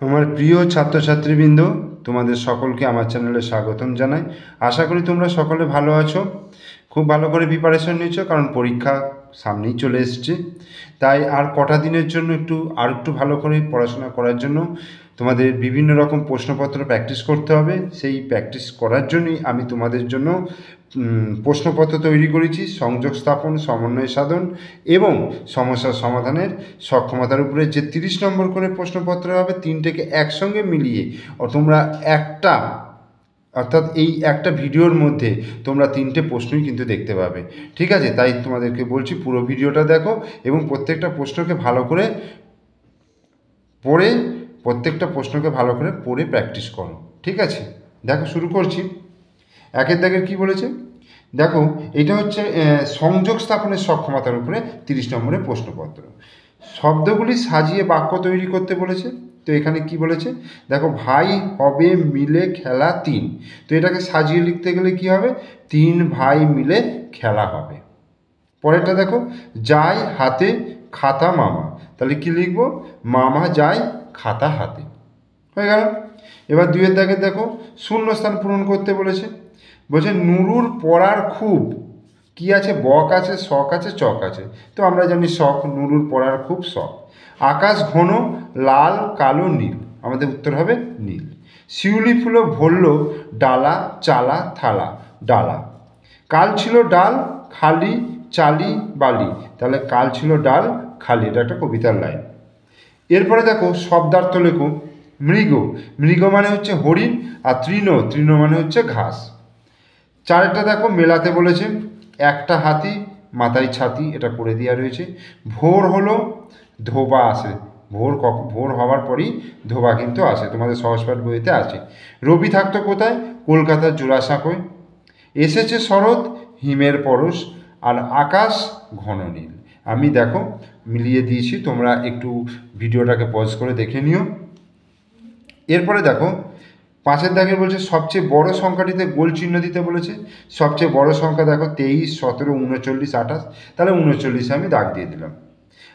আমার প্রিয় ছাত্রছাত্রীবৃন্দ, তোমাদের সকলকে আমার চ্যানেলে স্বাগতম জানাই। আশা করি তোমরা সকলে ভালো আছো, খুব ভালো করে প্রিপারেশন নিচ্ছ, কারণ পরীক্ষা সামনেই চলে এসছে। তাই আর কটা দিনের জন্য একটু ভালো করে পড়াশোনা করার জন্য তোমাদের বিভিন্ন রকম প্রশ্নপত্র প্র্যাকটিস করতে হবে। সেই প্র্যাকটিস করার জন্যই আমি তোমাদের জন্য প্রশ্নপত্র তৈরি করেছি, সংযোগ স্থাপন, সমন্বয় সাধন এবং সমস্যার সমাধানের সক্ষমতার উপরে যে 30 নম্বর করে প্রশ্নপত্র হবে, তিনটেকে একসঙ্গে মিলিয়ে তোমরা অর্থাৎ এই একটা ভিডিওর মধ্যে তোমরা তিনটে প্রশ্নই কিন্তু দেখতে পাবে। ঠিক আছে, তাই তোমাদেরকে বলছি পুরো ভিডিওটা দেখো এবং প্রত্যেকটা প্রশ্নকে ভালো করে পড়ে প্র্যাকটিস করো। ঠিক আছে, দেখো শুরু করছি। একের দাগের কী বলেছে দেখো, এটা হচ্ছে সংযোগ স্থাপনের সক্ষমতার উপরে 30 নম্বরের প্রশ্নপত্র। শব্দগুলি সাজিয়ে বাক্য তৈরি করতে বলেছে। তো এখানে কি বলেছে দেখো, ভাই হবে মিলে খেলা 3। তো এটাকে সাজিয়ে লিখতে গেলে কি হবে, 3 ভাই মিলে খেলা হবে। পরেরটা দেখো, যায় হাতে খাতা মামা, তাহলে কি লিখবো, মামা যায় খাতা হাতে। হয়ে গেল। এবার 2-এর দাগে দেখো, শূন্যস্থান পূরণ করতে বলেছে। বলছে নুরুর পড়ার খুব কি আছে, বক আছে, শখ আছে, চক আছে। তো আমরা জানি শখ, নুরুর পড়ার খুব শখ। আকাশ ঘন লাল কালো নীল, আমাদের উত্তর হবে নীল। শিউলি ফুলে ভরল ডালা চালা থালা, ডালা। কাল ছিল ডাল খালি চালি বালি, তাহলে কাল ছিল ডাল খালি, এটা একটা কবিতার লাইন। এরপরে দেখো শব্দার্থ লেখো। মৃগ, মৃগ মানে হচ্ছে হরিণ, আর তৃণ, তৃণ মানে হচ্ছে ঘাস। 4টা দেখো মেলাতে বলেছে, একটা হাতি মাথায় ছাতি, এটা করে দেওয়া রয়েছে। ভোর হলো ধোবা আসে, ভোর হওয়ার পরই ধোবা কিন্তু আসে, তোমাদের সহজপাঠ বইতে আছে। রবি থাকতো কোথায়, কলকাতার জোড়াসাঁকোয়। এসেছে শরৎ হিমের পরশ, আর আকাশ ঘন নীল। আমি দেখো মিলিয়ে দিয়েছি, তোমরা একটু ভিডিওটাকে পজ করে দেখে নিও। এরপরে দেখো 5-এর দাগে বলছে সবচেয়ে বড় সংখ্যাটিতে গোল চিহ্ন দিতে বলেছে। সবচেয়ে বড় সংখ্যা দেখো 23, 17, 39, 28, তাহলে 39 আমি দাগ দিয়ে দিলাম।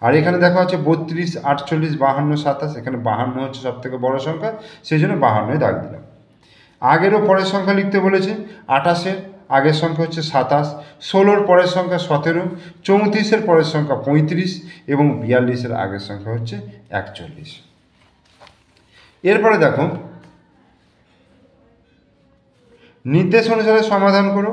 আর এখানে দেখা হচ্ছে 32, 48, 52, 27, এখানে 52 হচ্ছে সব থেকে বড় সংখ্যা, সেই জন্য 52 দাগ দিলাম। আগেরও পরের সংখ্যা লিখতে বলেছে। 28-এর আগের সংখ্যা হচ্ছে 27, 16-র পরের সংখ্যা 17, 34-এর পরের সংখ্যা 35 এবং 42-এর আগের সংখ্যা হচ্ছে 41। এরপরে দেখো নির্দেশ অনুসারে সমাধান করো।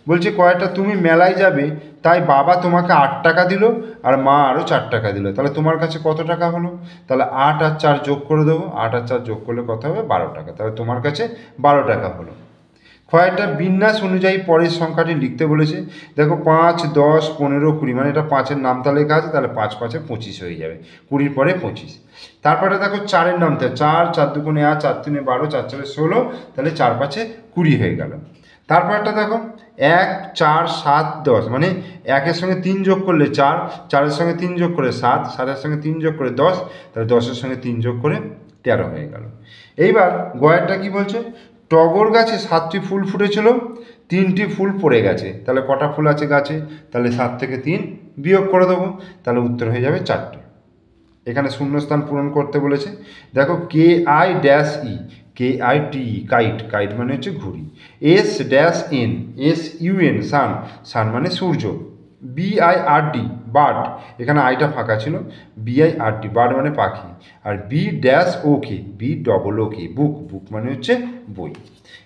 বলছে কয়টা, তুমি মেলায় যাবে তাই বাবা তোমাকে 8 টাকা দিল আর মা আরও 4 টাকা দিল, তাহলে তোমার কাছে কত টাকা হলো, তাহলে 8 আর 4 যোগ করে দেবো, 8 আর 4 যোগ করলে কত হবে, 12 টাকা, তাহলে তোমার কাছে 12 টাকা হলো। কয়েকটা বিন্যাস অনুযায়ী পরের সংখ্যাটি লিখতে বলেছে। দেখো 5, 10, 15, 20, মানে এটা 5-এর নামতা লেখা আছে, তাহলে 5 5-এ 25 হয়ে যাবে, 20-র পরে 25। তারপরে দেখো 4-এর নামতা, 4, 4 দুগুণে 8, 4 3-এ 12, 4 4-এ 16, তাহলে 4 5-এ 20 হয়ে গেল। তারপরটা দেখো 1, 4, 7, 10, মানে 1-এর সঙ্গে 3 যোগ করলে 4, 4-এর সঙ্গে 3 যোগ করে 7, 7-এর সঙ্গে 3 যোগ করে 10, তাহলে 10-এর সঙ্গে 3 যোগ করে 13 হয়ে গেল। এইবার গয়েরটা কি বলছে, টগর গাছে 7টি ফুল ফুটেছিল, 3টি ফুল পড়ে গেছে, তাহলে কটা ফুল আছে গাছে, তাহলে 7 থেকে 3 বিয়োগ করে দেবো, তাহলে উত্তর হয়ে যাবে 4টে। এখানে শূন্যস্থান পূরণ করতে বলেছে। দেখো KI-E, KITE কাইট, কাইট মানে হচ্ছে ঘুড়ি। S-N, SUN সান, সান মানে সূর্য। BIRD বার্ড, এখানে আইটা ফাঁকা ছিল, BIRD বার্ড মানে পাখি। আর B-OK, BOOK বুক, বুক মানে হচ্ছে বই।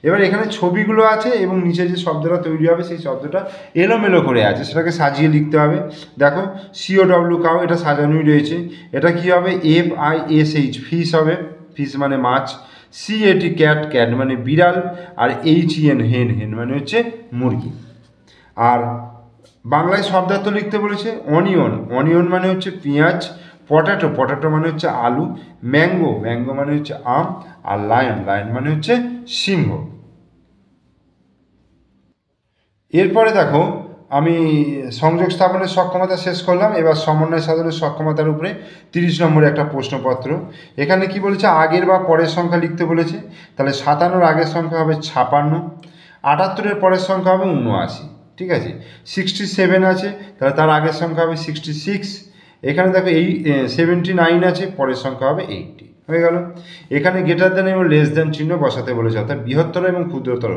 এবার এখানে ছবিগুলো আছে এবং নিচে যে শব্দটা তৈরি হবে সেই শব্দটা এলোমেলো করে আছে, সেটাকে সাজিয়ে লিখতে হবে। দেখো COW কাউ, এটা সাজানোই রয়েছে। এটা কি হবে, FISH ফিশ হবে, ফিশ মানে মাছ। CAT ক্যাট, ক্যাট মানে বিড়াল। আর HEN হেন, হেন মানে হচ্ছে মুরগি। আর বাংলায় শব্দার্থ লিখতে বলেছে। অনিয়ন, অনিয়ন মানে হচ্ছে পেঁয়াজ। পটাটো, পটাটো মানে হচ্ছে আলু। ম্যাঙ্গো, ম্যাঙ্গো মানে হচ্ছে আম। আর লায়ন, লায়ন মানে হচ্ছে সিংহ। এরপরে দেখো আমি সংযোগ স্থাপনের সক্ষমতা শেষ করলাম, এবার সমন্বয় সাধনের সক্ষমতার উপরে 30 নম্বরে একটা প্রশ্নপত্র। এখানে কি বলেছে, আগের বা পরের সংখ্যা লিখতে বলেছে। তাহলে 57-র আগের সংখ্যা হবে 56, 78-এর পরের সংখ্যা হবে 79, ঠিক আছে। 67 আছে, তাহলে তার আগের সংখ্যা হবে 66। এখানে দেখো 79 আছে, পরের সংখ্যা হবে 80। হয়ে গেল। এখানে গ্রেটার দেন এবং লেস দেন চিহ্ন বসাতে বলেছে, অর্থাৎ বৃহত্তর এবং ক্ষুদ্রতর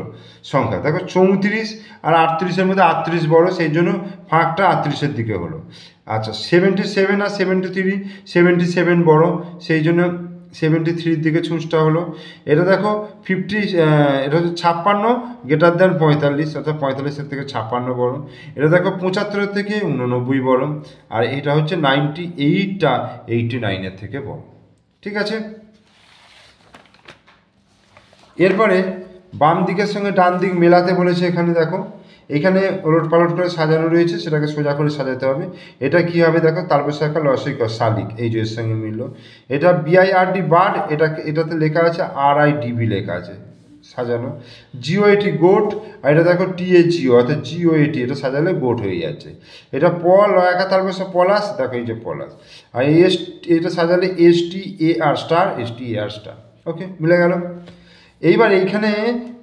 সংখ্যা। দেখো 34 আর 38-এর মধ্যে 38 বড়, সেই জন্য ফাঁকটা 38-এর দিকে হলো। আচ্ছা 77 আর 73, 77 বড়, সেই জন্য 73-র দিকে ছুঁচটা হলো। এটা দেখো 50, এটা হচ্ছে 56 গ্রেটার দেন 45, অর্থাৎ 45-এর থেকে 56 বড়। এটা দেখো 75-এর থেকে 89 বড়। আর এটা হচ্ছে 98টা 89-এর থেকে বড়। ঠিক আছে। এরপরে বাম দিকের সঙ্গে ডান দিক মেলাতে বলেছে। এখানে দেখো, এখানে ওলট পালট করে সাজানো রয়েছে, সেটাকে সোজা করে সাজাতে হবে। এটা কি হবে দেখো, তালবস্যাকা লসইক শালিক, এই যে এর সঙ্গে মিলল। এটা BIRD বার্ড, এটাতে লেখা আছে RIDB লেখা আছে সাজানো। GOAT গোট, আর এটা দেখো TAGO অর্থাৎ GOAT, এটা সাজালে গোট হয়ে যাচ্ছে। এটা লয়াকা তালবস্যা পলাশ, দেখো এই যে পলাশ। আর এটা সাজালে STAR স্টার, STAR স্টার। ওকে, মিলে গেল। এইবার এইখানে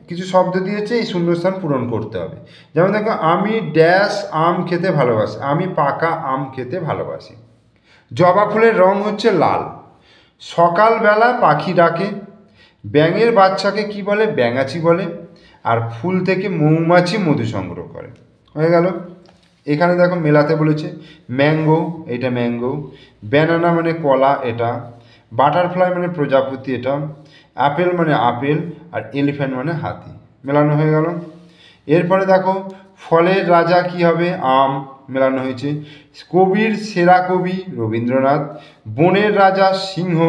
কিছু শব্দ দিয়েছে, এই শূন্যস্থান পূরণ করতে হবে। যেমন দেখো, আমি ড্যাশ আম খেতে ভালোবাসি, আমি পাকা আম খেতে ভালোবাসি। জবা ফুলের রং হচ্ছে লাল। সকালবেলা পাখি ডাকে। ব্যাঙের বাচ্চাকে কি বলে, ব্যাঙাচি বলে। আর ফুল থেকে মৌমাছি মধু সংগ্রহ করে। হয়ে গেল। এখানে দেখো মেলাতে বলেছে, ম্যাঙ্গো, এটা ম্যাঙ্গো। ব্যানানা মানে কলা, এটা। বাটারফ্লাই মানে প্রজাপতি, এটা। অ্যাপেল মানে আপেল, আর এলিফ্যান্ট মানে হাতি। মেলানো হয়ে গেল। এরপরে দেখো, ফলের রাজা কি হবে, আম, মেলানো হয়েছে। কবির সেরা কবি রবীন্দ্রনাথ। বনের রাজা সিংহ।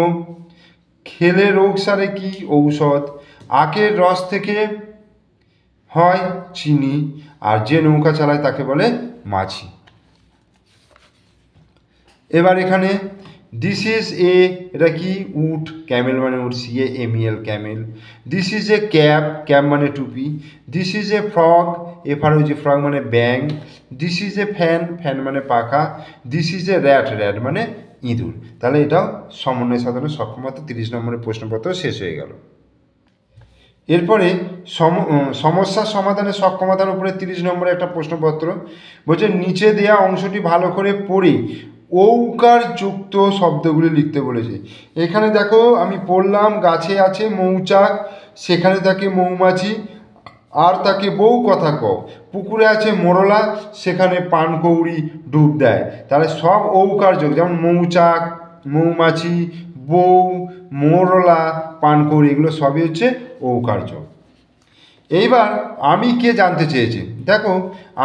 খেলে রোগ সারে কি, ঔষধ। আখের রস থেকে হয় চিনি। আর যে নৌকা চালায় তাকে বলে মাঝি। এবার এখানে দিস ইজ এ, এটা কি, উট, ক্যামেল মানে উট, CAMEL camel. This is a cap, cap মানে টুপি। This is a frog, FROG frog মানে ব্যাং। This is a fan, fan মানে পাখা। This is a rat, rat মানে ইঁদুর। তাহলে এটাও সমন্বয় সাধনের সক্ষমতা 30 নম্বরের প্রশ্নপত্র শেষ হয়ে গেল। এরপরে সমস্যা সমাধানের সক্ষমতার উপরে 30 নম্বরে একটা প্রশ্নপত্র বলছে, নিচে দেয়া অংশটি ভালো করে পড়ে ঔকার যুক্ত শব্দগুলি লিখতে বলেছে। এখানে দেখো আমি পড়লাম, গাছে আছে মৌচাক, সেখানে থাকে মৌমাছি, আর তাকে বউ কথা কও। পুকুরে আছে মোরলা, সেখানে পানকৌড়ি ডুব দেয়। তাহলে সব ঔকার যোগ, যেমন মৌচাক, মৌমাছি, বউ, মোরলা, পানকৌড়ি, এগুলো সবই হচ্ছে ঔকার যোগ। এইবার আমি কে জানতে চেয়েছি। দেখো,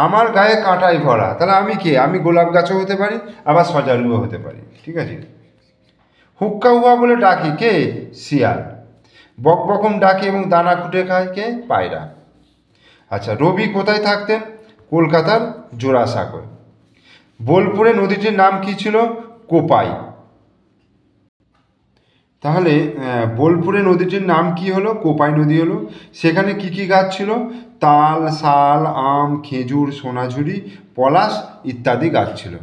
আমার গায়ে কাঁটায় ভরা, তাহলে আমি কে, আমি গোলাপ গাছও হতে পারি, আবার সজারুও হতে পারি। ঠিক আছে। হুক্কা হুয়া বলে ডাকি, কে, শিয়াল। বকবকম ডাকে এবং দানা খুঁটে খায়, কে, পায়রা। আচ্ছা, রবি কোথায় থাকতেন, কলকাতার জোড়াসাঁকোয়। বোলপুরে নদীটির নাম কি ছিল, কোপাই। তাহলে বোলপুরে নদীটির নাম কি হলো, কোপাই নদী হলো। সেখানে কি কি গাছ ছিল, তাল, শাল, আম, খেজুর, সোনাঝুরি, পলাশ ইত্যাদি গাছ ছিল।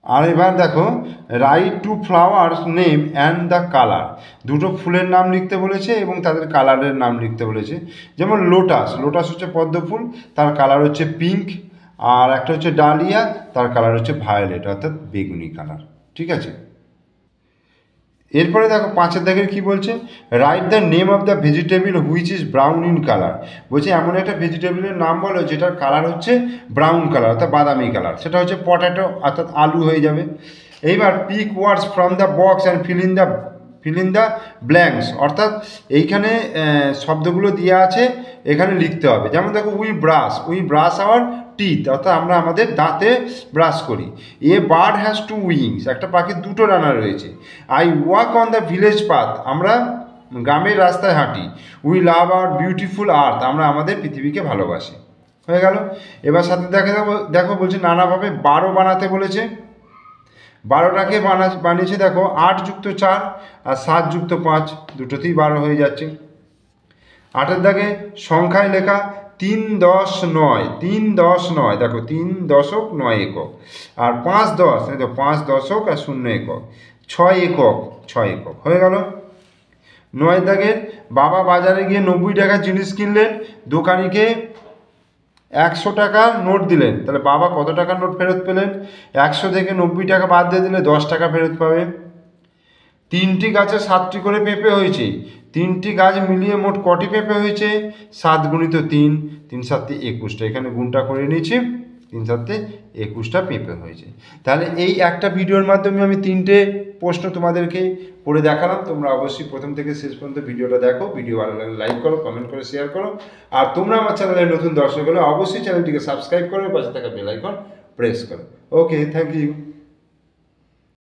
আর এবার দেখো, right two flowers name and the colour, দুটো ফুলের নাম লিখতে বলেছে এবং তাদের কালারের নাম লিখতে বলেছে। যেমন লোটাস, লোটাস হচ্ছে পদ্ম ফুল, তার কালার হচ্ছে পিঙ্ক। আর একটা হচ্ছে ডালিয়া, তার কালার হচ্ছে ভায়োলেট অর্থাৎ বেগুনি কালার। ঠিক আছে। এরপরে দেখো 5-এর দাগের কী বলছে, write the name of the vegetable which is brown in colour. বলছে এমন একটা ভেজিটেবলের নাম বলো যেটার কালার হচ্ছে ব্রাউন কালার অর্থাৎ বাদামি কালার। সেটা হচ্ছে পটেটো অর্থাৎ আলু হয়ে যাবে। এইবার pick words from the box and fill in the blanks, অর্থাৎ এইখানে শব্দগুলো দেওয়া আছে, এখানে লিখতে হবে। যেমন দেখো, উই ব্রাশ আওয়ার টিথ, অর্থাৎ আমরা আমাদের দাঁতে ব্রাশ করি। A bird has to wings, একটা পাখির দুটো ডানা রয়েছে। I walk on the village path, আমরা গ্রামের রাস্তায় হাঁটি। উই লাভ আওয়ার বিউটিফুল আর্থ, আমরা আমাদের পৃথিবীকে ভালোবাসি। হয়ে গেল। এবার সাথে দেখো বলছে নানাভাবে 12 বানাতে বলেছে। 12টাকে বানিয়েছে দেখো, 8 যুক্ত 4 আর 7 যুক্ত 5, দুটোতেই 12 হয়ে যাচ্ছে। 8-এর দাগে সংখ্যায় লেখা 3, 10, 9, 3, 10, 9, দেখো 3 দশক 9 একক। আর 5, 10, এই তো 5 দশক আর 0 একক, 6 একক, 6 একক। হয়ে গেল। 9-এর দাগের বাবা বাজারে গিয়ে 90 টাকার জিনিস কিনলেন, দোকানিকে 100 টাকা নোট দিলেন। তাহলে বাবা কত টাকার নোট ফেরত পেলেন, 100 থেকে 90 টাকা বাদ দিয়ে দিলে 10 টাকা ফেরত পাবে। 3টি গাছে 7টি করে পেঁপে হয়েছে। 3টি গাছ মিলিয়ে মোট কটি পেঁপে হয়েছে? 7 গুণিত 3, 3 7 21টা, এখানে গুণটা করে নিয়েছি, 3 7 21টা পেঁপে হয়েছে। তাহলে এই একটা ভিডিওর মাধ্যমে আমি 3টে প্রশ্ন তোমাদেরকে পড়ে দেখালাম। তোমরা অবশ্যই প্রথম থেকে শেষ পর্যন্ত ভিডিওটা দেখো। ভিডিও ভালো লাগলে লাইক করো, কমেন্ট করে শেয়ার করো। আর তোমরা আমার চ্যানেলের নতুন দর্শক হলে অবশ্যই চ্যানেলটিকে সাবস্ক্রাইব করো, পাশে থাকা বেল আইকন প্রেস করো। ওকে, থ্যাংক ইউ।